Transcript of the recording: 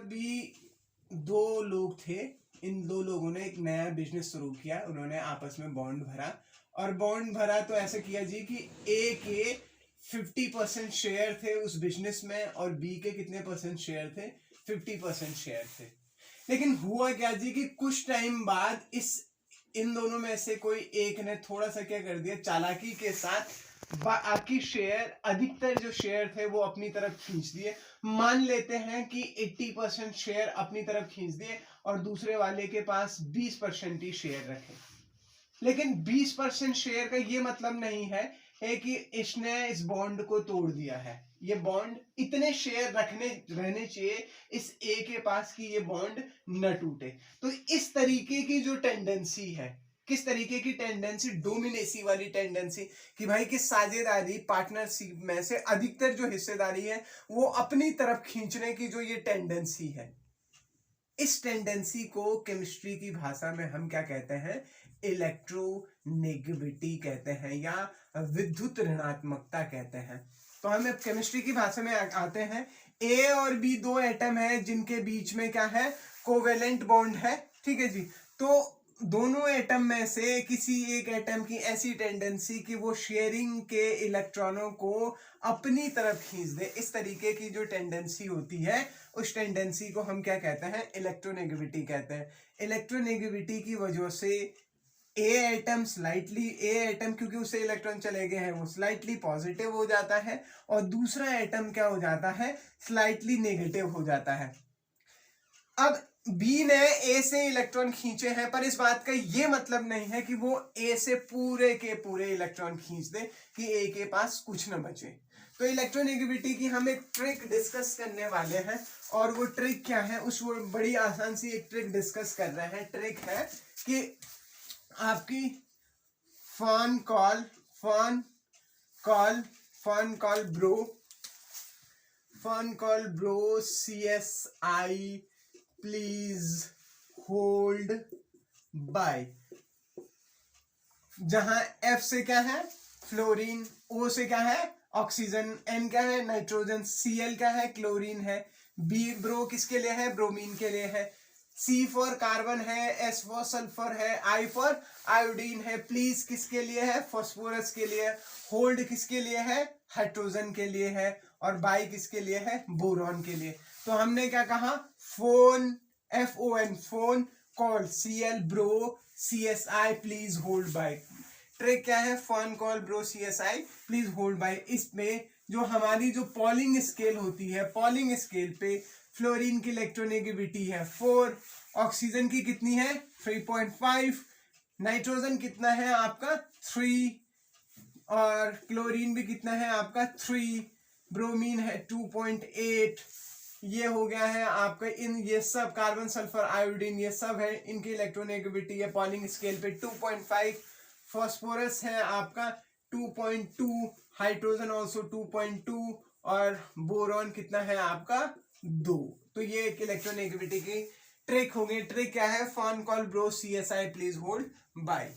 भी दो लोग थे, इन दो लोगों ने एक नया बिजनेस शुरू किया, उन्होंने आपस में बॉन्ड भरा, और बॉन्ड भरा तो ऐसे किया जी कि ए के 50% शेयर थे उस बिजनेस में और बी के कितने परसेंट शेयर थे, 50% शेयर थे। लेकिन हुआ क्या जी कि कुछ टाइम बाद इन दोनों में से कोई एक ने थोड़ा सा क्या कर दिया, चालाकी के साथ बाकी शेयर, अधिकतर जो शेयर थे वो अपनी तरफ खींच दिए। मान लेते हैं कि 80% शेयर अपनी तरफ खींच दिए और दूसरे वाले के पास 20% ही शेयर रखे। लेकिन 20% शेयर का ये मतलब नहीं है कि इसने इस बॉन्ड को तोड़ दिया है। ये बॉन्ड, इतने शेयर रहने चाहिए इस ए के पास कि ये बॉन्ड न टूटे। तो इस तरीके की जो टेंडेंसी है, किस तरीके की टेंडेंसी, डोमिनेसी वाली टेंडेंसी, कि भाई कि साझेदारी, पार्टनरशिप में से अधिकतर जो हिस्सेदारी है वो अपनी तरफ खींचने की जो ये टेंडेंसी है, इस टेंडेंसी को केमिस्ट्री की भाषा में हम क्या कहते हैं, इलेक्ट्रोनेगेटिविटी कहते हैं या विद्युत ऋणात्मकता कहते हैं। तो हम केमिस्ट्री की भाषा में आते हैं, ए और बी दो एटम है जिनके बीच में क्या है, कोवेलेंट बॉन्ड है, ठीक है जी। तो दोनों एटम में से किसी एक एटम की ऐसी टेंडेंसी कि वो शेयरिंग के इलेक्ट्रॉनों को अपनी तरफ खींच दे, इस तरीके की जो टेंडेंसी होती है उस टेंडेंसी को हम क्या कहते हैं, इलेक्ट्रोनेगेटिविटी कहते हैं। इलेक्ट्रोनेगेटिविटी की वजह से ए एटम क्योंकि उससे इलेक्ट्रॉन चले गए हैं वो स्लाइटली पॉजिटिव हो जाता है और दूसरा एटम क्या हो जाता है, स्लाइटली नेगेटिव हो जाता है। अब बी ने ए से इलेक्ट्रॉन खींचे हैं, पर इस बात का ये मतलब नहीं है कि वो ए से पूरे के पूरे इलेक्ट्रॉन खींच दे कि ए के पास कुछ न बचे। तो इलेक्ट्रोनेगेटिविटी की हम एक ट्रिक डिस्कस करने वाले हैं, और वो ट्रिक क्या है, उस वो बड़ी आसान सी एक ट्रिक डिस्कस कर रहे हैं। ट्रिक है कि आपकी fun call bro CSI please hold bye. जहां F से क्या है, फ्लोरीन, O से क्या है, ऑक्सीजन, N क्या है, नाइट्रोजन, Cl क्या है, क्लोरीन है, B ब्रो किसके लिए है, ब्रोमीन के लिए है, C फॉर कार्बन है, S फॉर सल्फर है, I फॉर आयोडीन है, प्लीज किसके लिए है, फॉस्फोरस के लिए, होल्ड किसके लिए है, हाइड्रोजन के लिए है, और बाई किसके लिए है, बोरॉन के लिए। तो हमने क्या कहा, phone FON, phone, call Cl bro CSI please hold bye. Trick क्या है, fun call bro CSI please hold bye. इसमें जो हमारी जो पॉलिंग स्केल होती है, पॉलिंग स्केल पे फ्लोरीन की इलेक्ट्रोनेगेटिविटी है 4, ऑक्सीजन की कितनी है 3.5, नाइट्रोजन कितना है आपका 3, और क्लोरीन भी कितना है आपका 3, ब्रोमीन है 2.8। ये हो गया है आपका, इन ये सब कार्बन सल्फर आयोडीन ये सब है, इनकी इलेक्ट्रोनेगेटिविटी है पॉलिंग स्केल पे 2.5, फॉस्फोरस है आपका 2.2, हाइड्रोजन ऑल्सो 2.2, और बोरॉन कितना है आपका 2। तो ये एक इलेक्ट्रोनेगेटिविटी की ट्रिक हो गई। ट्रिक क्या है, fun call bro CSI please hold bye.